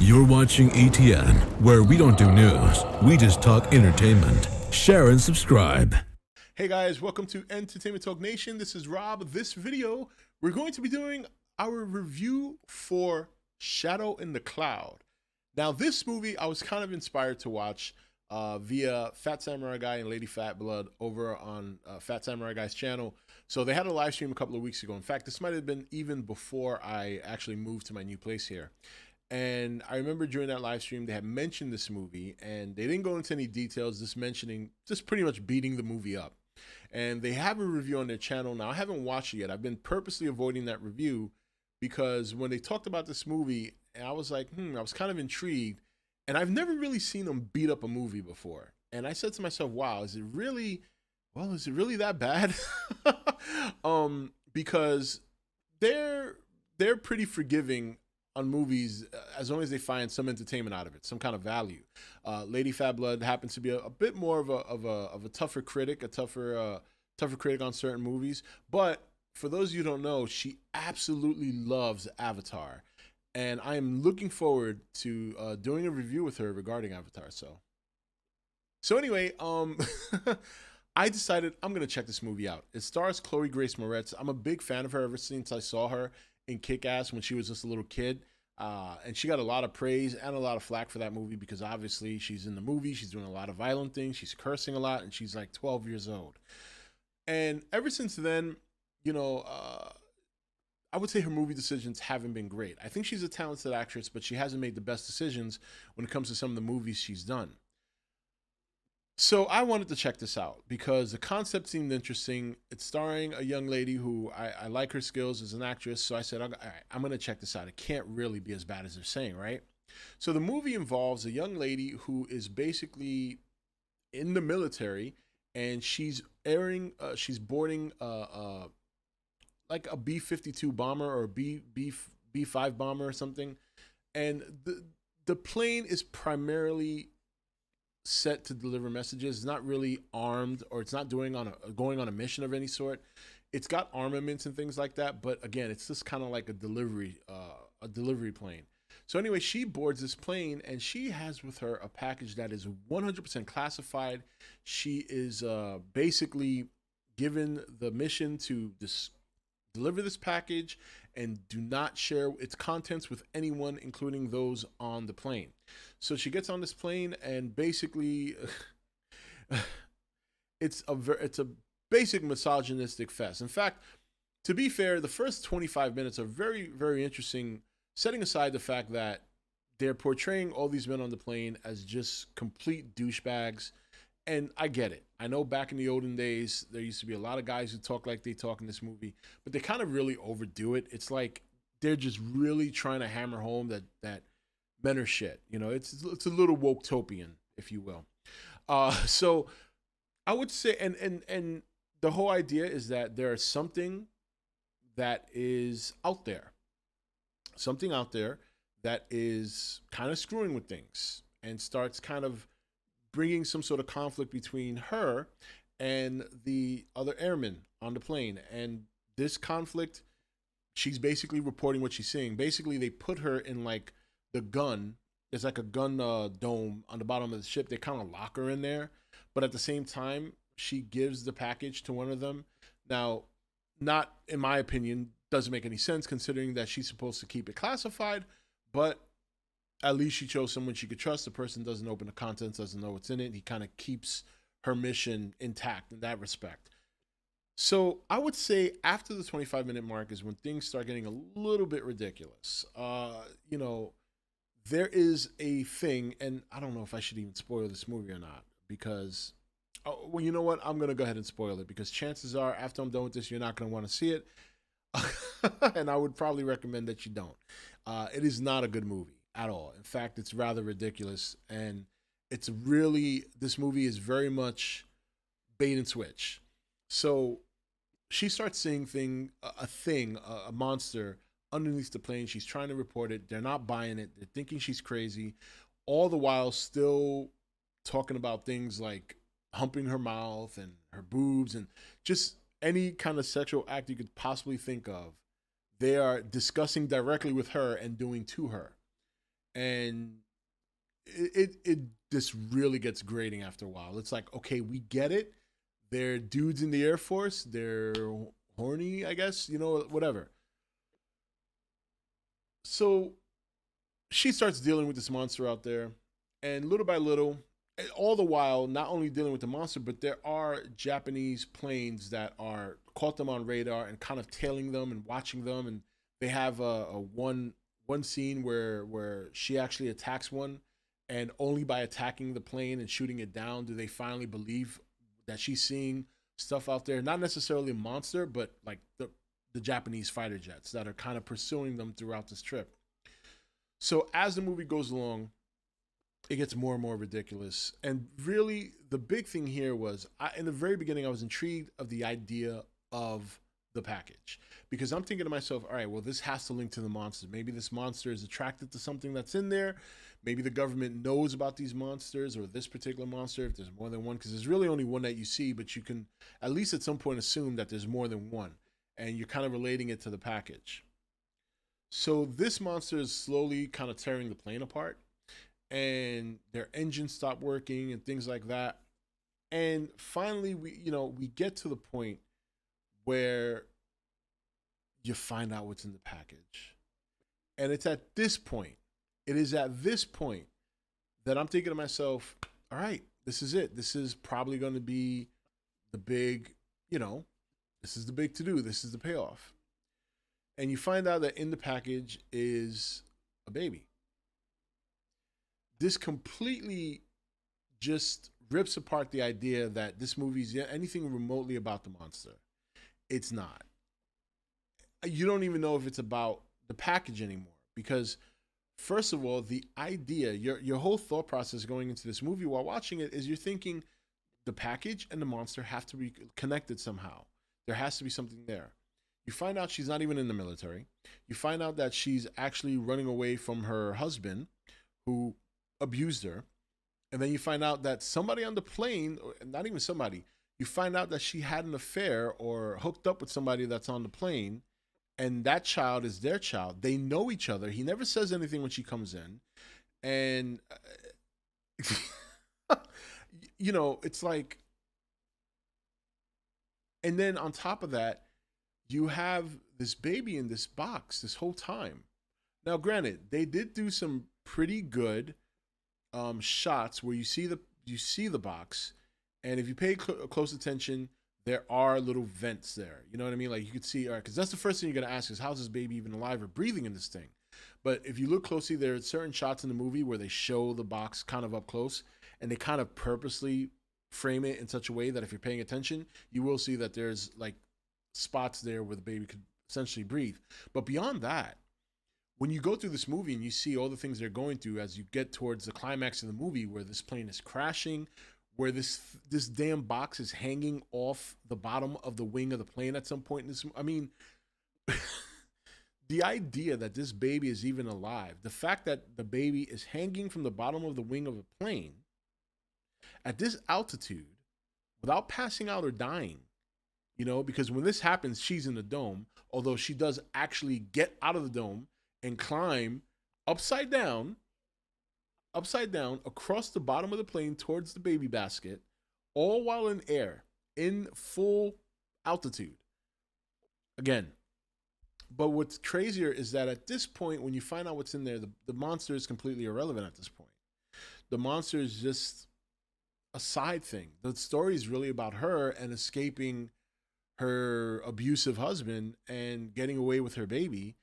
You're watching E.T.N, where we don't do news, we just talk entertainment. Share and subscribe. Hey guys, welcome to Entertainment Talk Nation. This is Rob. This video, we're going to be doing our review for Shadow in the Cloud. Now, this movie I was kind of inspired to watch via Fat Samurai Guy and Lady Fat Blood over on Fat Samurai Guy's channel. So they had a live stream a couple of weeks ago. In fact, this might have been even before I actually moved to my new place here. And I remember during that live stream, they had mentioned this movie and they didn't go into any details, just pretty much beating the movie up. And they have a review on their channel. Now, I haven't watched it yet. I've been purposely avoiding that review because when they talked about this movie, I was like, I was kind of intrigued. And I've never really seen them beat up a movie before. And I said to myself, wow, is it really that bad? Because they're pretty forgiving on movies as long as they find some entertainment out of it, some kind of value. Lady Fat Blood happens to be a bit more of a tougher critic, a tougher critic on certain movies. But for those of you who don't know, she absolutely loves Avatar, and I am looking forward to doing a review with her regarding Avatar. So anyway, I decided I'm gonna check this movie out. It stars Chloe Grace Moretz. I'm a big fan of her ever since I saw her in Kick-Ass when she was just a little kid. And she got a lot of praise and a lot of flack for that movie because obviously she's in the movie, she's doing a lot of violent things, she's cursing a lot, and she's like 12 years old. And ever since then, I would say her movie decisions haven't been great. I think she's a talented actress, but she hasn't made the best decisions when it comes to some of the movies she's done. So I wanted to check this out because the concept seemed interesting. It's starring a young lady who I like her skills as an actress. So I said, all right, I'm going to check this out. It can't really be as bad as they're saying, right? So the movie involves a young lady who is basically in the military, and she's boarding like a B-52 bomber or a B-5 bomber or something. And the plane is primarily set to deliver messages. It's not really armed, or it's not going on a mission of any sort. It's got armaments and things like that, but again, it's just kind of like a delivery plane. So anyway, she boards this plane and she has with her a package that is 100% classified. She is basically given the mission to deliver this package and do not share its contents with anyone, including those on the plane. So she gets on this plane, and basically, it's a basic misogynistic fest. In fact, to be fair, the first 25 minutes are very, very interesting, setting aside the fact that they're portraying all these men on the plane as just complete douchebags. And I get it. I know back in the olden days, there used to be a lot of guys who talk like they talk in this movie, but they kind of really overdo it. It's like they're just really trying to hammer home that men are shit. It's a little woke-topian, if you will. So I would say, and the whole idea is that there is something that is out there, that is kind of screwing with things and starts kind of bringing some sort of conflict between her and the other airmen on the plane. And this conflict, she's basically reporting what she's seeing. Basically, they put her in like the gun. There's like a gun dome on the bottom of the ship. They kind of lock her in there. But at the same time, she gives the package to one of them. Now, not in my opinion, doesn't make any sense considering that she's supposed to keep it classified, but at least she chose someone she could trust. The person doesn't open the contents, doesn't know what's in it. He kind of keeps her mission intact in that respect. So I would say after the 25-minute mark is when things start getting a little bit ridiculous. There is a thing, and I don't know if I should even spoil this movie or not, because, well, you know what? I'm going to go ahead and spoil it, because chances are after I'm done with this, you're not going to want to see it. And I would probably recommend that you don't. It is not a good movie at all. In fact, it's rather ridiculous, and this movie is very much bait and switch. So she starts seeing a monster underneath the plane. She's trying to report it. They're not buying it. They're thinking she's crazy, all the while still talking about things like humping her mouth and her boobs and just any kind of sexual act you could possibly think of. They are discussing directly with her and doing to her. And it this really gets grating after a while. It's like, okay, we get it. They're dudes in the Air Force. They're horny, I guess, whatever. So she starts dealing with this monster out there, and little by little, all the while, not only dealing with the monster, but there are Japanese planes that are caught them on radar and kind of tailing them and watching them. And they have a one scene where she actually attacks one, and only by attacking the plane and shooting it down do they finally believe that she's seeing stuff out there. Not necessarily a monster, but like the Japanese fighter jets that are kind of pursuing them throughout this trip. So as the movie goes along, it gets more and more ridiculous. And really, the big thing here was, in the very beginning, I was intrigued of the idea of the package, because I'm thinking to myself, all right, well, this has to link to the monster. Maybe this monster is attracted to something that's in there. Maybe the government knows about these monsters, or this particular monster, if there's more than one, because there's really only one that you see, but you can at least at some point assume that there's more than one, and you're kind of relating it to the package. So this monster is slowly kind of tearing the plane apart, and their engines stop working and things like that. And finally, we get to the point where you find out what's in the package. And it is at this point that I'm thinking to myself, all right, this is it. This is probably going to be the big, this is the big to do. This is the payoff. And you find out that in the package is a baby. This completely just rips apart the idea that this movie's anything remotely about the monster. It's not. You don't even know if it's about the package anymore, because first of all, the idea, your whole thought process going into this movie while watching it is you're thinking the package and the monster have to be connected somehow. There has to be something there. You find out she's not even in the military. You find out that she's actually running away from her husband who abused her. And then you find out that somebody on the plane, or not even somebody, you find out that she had an affair or hooked up with somebody that's on the plane, and that child is their child. They know each other. He never says anything when she comes in. And, it's like, and then on top of that, you have this baby in this box this whole time. Now, granted, they did do some pretty good shots where you see the box, and if you pay close attention, there are little vents there. You know what I mean? Like you could see, all right, because that's the first thing you're gonna ask is, how's this baby even alive or breathing in this thing? But if you look closely, there are certain shots in the movie where they show the box kind of up close, and they kind of purposely frame it in such a way that if you're paying attention, you will see that there's like spots there where the baby could essentially breathe. But beyond that, when you go through this movie and you see all the things they're going through as you get towards the climax of the movie, where this plane is crashing, where this damn box is hanging off the bottom of the wing of the plane at some point in this, I mean, the idea that this baby is even alive, the fact that the baby is hanging from the bottom of the wing of a plane at this altitude without passing out or dying, because when this happens, she's in the dome, although she does actually get out of the dome and climb upside down across the bottom of the plane towards the baby basket, all while in air, in full altitude. Again, but what's crazier is that at this point, when you find out what's in there, the monster is completely irrelevant at this point. The monster is just a side thing. The story is really about her and escaping her abusive husband and getting away with her baby,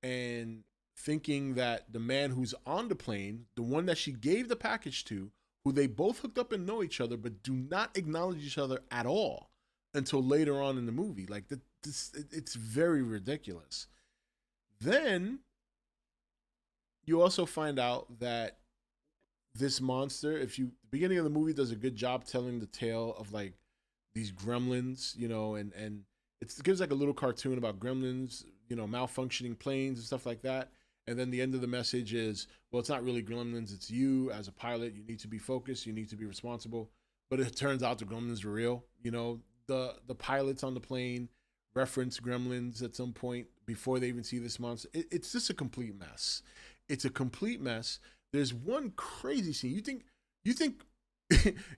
and thinking that the man who's on the plane, the one that she gave the package to, who they both hooked up and know each other, but do not acknowledge each other at all until later on in the movie. Like, it's very ridiculous. Then you also find out that this monster, the beginning of the movie does a good job telling the tale of like these gremlins, and it gives like a little cartoon about gremlins, malfunctioning planes and stuff like that. And then the end of the message is, well, it's not really gremlins. It's you as a pilot. You need to be focused. You need to be responsible. But it turns out the gremlins are real. The pilots on the plane reference gremlins at some point before they even see this monster. It's just a complete mess. It's a complete mess. There's one crazy scene. You think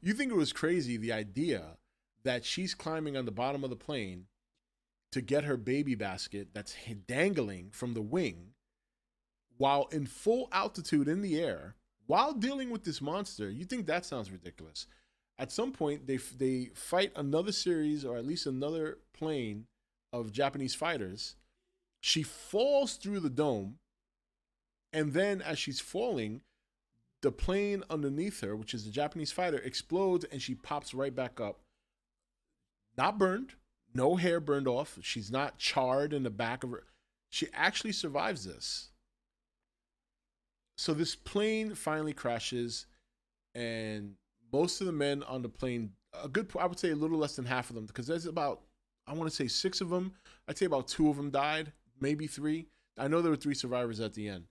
you think it was crazy, the idea that she's climbing on the bottom of the plane to get her baby basket that's dangling from the wing while in full altitude in the air while dealing with this monster. You think that sounds ridiculous. At some point, they fight another series, or at least another plane of Japanese fighters. She falls through the dome, and then as she's falling, the plane underneath her, which is the Japanese fighter, explodes, and she pops right back up. Not burned, no hair burned off. She's not charred in the back of her. She actually survives this. So this plane finally crashes, and most of the men on the plane, I would say a little less than half of them, because there's about, I want to say 6 of them. I'd say about 2 of them died, maybe 3. I know there were 3 survivors at the end.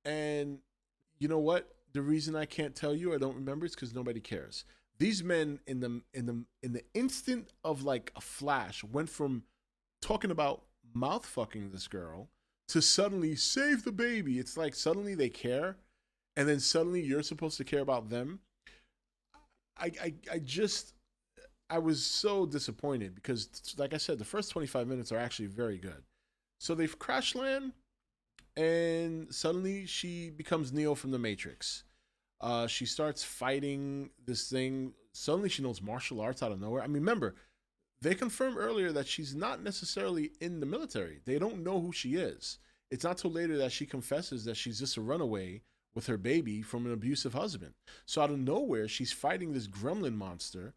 And you know what? The reason I can't tell you, I don't remember, is because nobody cares. These men in the instant of like a flash went from talking about mouth fucking this girl to suddenly save the baby. It's like suddenly they care, and then suddenly you're supposed to care about them. I was so disappointed because, like I said, the first 25 minutes are actually very good. So they've crash land, and suddenly she becomes Neo from the Matrix. She starts fighting this thing. Suddenly she knows martial arts out of nowhere. I mean, remember, they confirmed earlier that she's not necessarily in the military. They don't know who she is. It's not till later that she confesses that she's just a runaway with her baby from an abusive husband. So out of nowhere, she's fighting this gremlin monster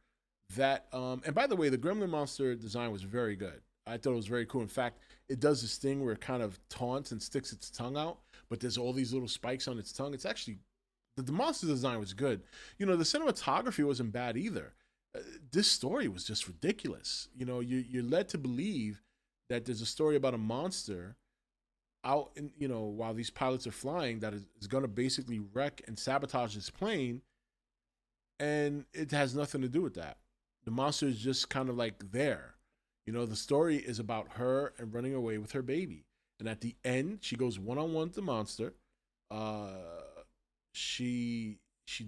that, and by the way, the gremlin monster design was very good. I thought it was very cool. In fact, it does this thing where it kind of taunts and sticks its tongue out, but there's all these little spikes on its tongue. It's actually, the monster design was good. You know, the cinematography wasn't bad either. This story was just ridiculous. You know, you're led to believe that there's a story about a monster out in, you know, while these pilots are flying, that is going to basically wreck and sabotage this plane, and it has nothing to do with that. The monster is just kind of like there. You know, the story is about her and running away with her baby, and at the end she goes one-on-one with the monster. She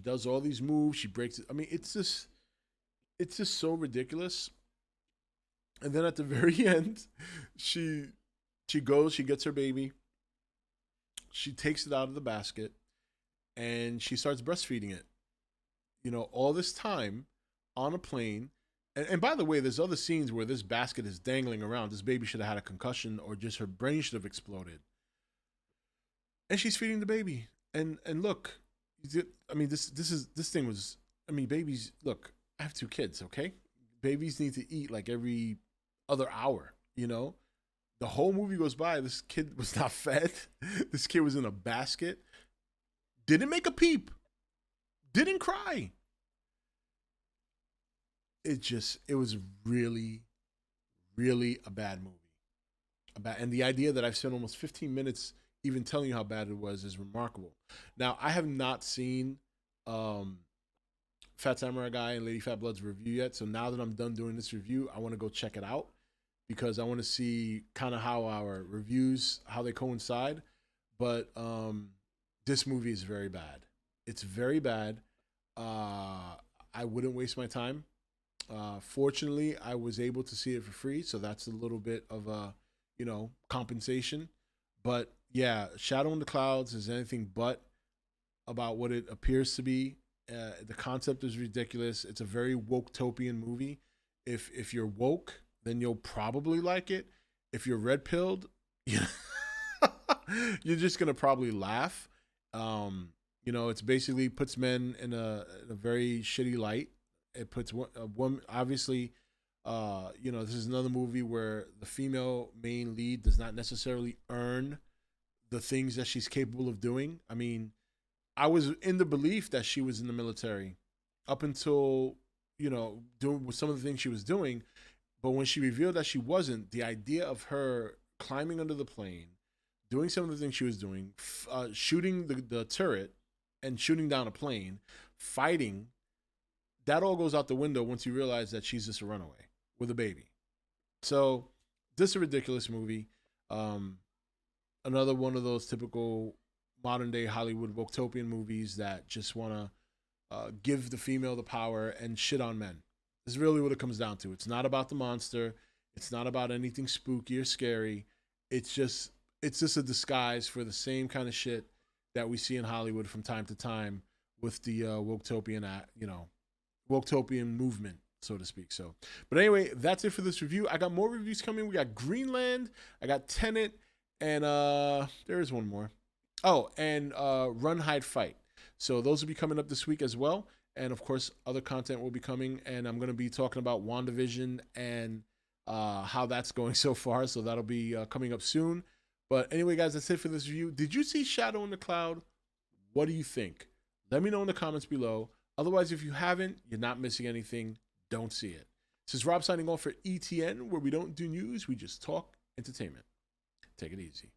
does all these moves, she breaks it. I mean, it's just so ridiculous. And then at the very end, she goes, she gets her baby, she takes it out of the basket, and she starts breastfeeding it. You know, all this time on a plane. And by the way, there's other scenes where this basket is dangling around. This baby should have had a concussion, or just her brain should have exploded. And she's feeding the baby. And look, I mean, this thing was, I mean, babies, look, I have 2 kids, okay? Babies need to eat like every other hour, you know? The whole movie goes by, this kid was not fed. This kid was in a basket. Didn't make a peep. Didn't cry. It was really, really a bad movie. And the idea that I've spent almost 15 minutes even telling you how bad it was is remarkable. Now, I have not seen Fat Samurai Guy and Lady Fat Blood's review yet. So now that I'm done doing this review, I want to go check it out, because I want to see kind of how our reviews, how they coincide. But this movie is very bad. It's very bad. I wouldn't waste my time. Fortunately, I was able to see it for free, so that's a little bit of a, you know, compensation. But yeah, Shadow in the Clouds is anything but about what it appears to be. The concept is ridiculous. It's a very woke-topian movie. If you're woke, then you'll probably like it. If you're red-pilled, you're just gonna probably laugh. You know, it's basically puts men in a very shitty light. It puts one obviously. You know, this is another movie where the female main lead does not necessarily earn the things that she's capable of doing. I mean, I was in the belief that she was in the military up until, you know, doing some of the things she was doing. But when she revealed that she wasn't, the idea of her climbing under the plane, doing some of the things she was doing, shooting the turret and shooting down a plane, fighting, that all goes out the window once you realize that she's just a runaway with a baby. So this is a ridiculous movie. Another one of those typical modern day Hollywood woketopian movies that just want to give the female the power and shit on men. This is really what it comes down to. It's not about the monster. It's not about anything spooky or scary. It's just a disguise for the same kind of shit that we see in Hollywood from time to time with the woketopian movement, so to speak. So, but anyway, that's it for this review. I got more reviews coming. We got Greenland, I got Tenet, and there is one more. Oh, and Run, Hide, Fight. So those will be coming up this week as well. And of course, other content will be coming. And I'm going to be talking about WandaVision and how that's going so far. So that'll be coming up soon. But anyway, guys, that's it for this review. Did you see Shadow in the Cloud? What do you think? Let me know in the comments below. Otherwise, if you haven't, you're not missing anything. Don't see it. This is Rob signing off for E.T.N, where we don't do news. We just talk entertainment. Take it easy.